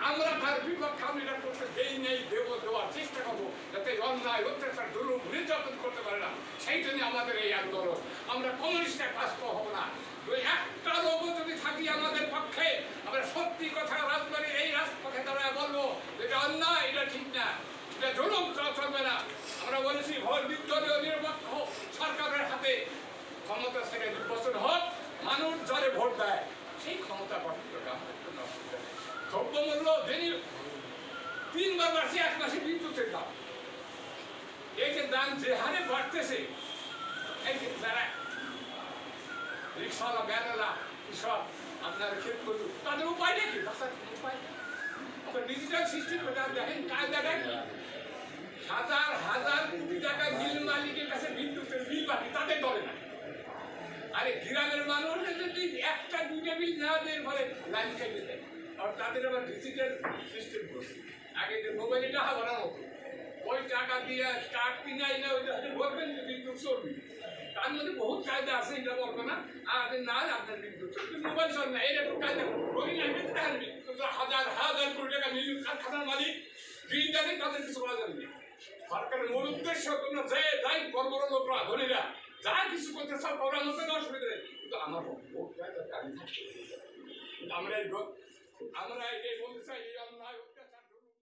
আমরা তার বিপক্ষে আমি এটা করতে দেই নেই, দেওয়ার চেষ্টা করবো যাতে অন্যায় অত্যাচার জুলুম নির্যাতন করতে পারে না। সেই জন্য আমাদের এই আন্দোলন। আমরা কমিউনিস্টের পাশে হব না। একটা লোকও যদি থাকি আমাদের পক্ষে, আমরা সত্যি কথা রাজবাড়ির এই রাজপথে দাঁড়ায় বলবো এটা অন্যায়, এটা ঠিক না, এটা জুলুম চলবে না। আমরা বলেছি ভোট বিদ্রোহী নিরপেক্ষ সরকারের হাতে ক্ষমতা থেকে নির্বাচন হোক, মানুষ যারে ভোট দেয় সেই ক্ষমতা গঠন করতে আমাদের কোনো অসুবিধা নেই। দ্রব্যমূল্য দিনই 3 বার বাড়ছে, 1 মাসে বিদ্যুতের দাম, এই যে দাম যে হারে বাড়তেছে, এই যে যারা রিক্সাওয়ালা ব্যানওয়ালা কৃষক আপনার ক্ষেত করুন, তাদের উপায়টা কি? উপায় ডিজিটাল সিস্টেম দেখেন, কায়দা দেখেন, হাজার হাজার কোটি টাকা বিল মালিকের কাছে বিদ্যুতের বিল বাকি, তাদের ধরে না। আরে গ্রামের মানুষ যদি 1টা 2টা বিল না দেয় ফলে লাইন কেটে দেয়। আর তাদের আবার ডিজিটাল সিস্টেম করছে। আগে যে মোবাইলে টাকা ভরানো হতো, ওই টাকা দিয়ে কার্ড কিনে আইলে ওইটা বলবেন যে বিদ্যুৎ চলবে, তার মধ্যে বহুত কায়দা আছে, এটা বলবো না। আর না আপনার বিদ্যুৎ চলবে, মোবাইল চল না, এরকম কায়দা রবি লাগবে, হাজার হাজার কোটি টাকা মিল কারখানার মালিক বিল দেবে, তাদের কিছু করা যাবে না। সরকারের মূল উদ্দেশ্য তোমরা যে যাই বড় বড় লোকরা ধনীরা যা কিছু করতে চাও ওরা মধ্যে অসুবিধা নেই, কিন্তু আমার ভোট আমরা এই বলতে চাই এই অন্যায়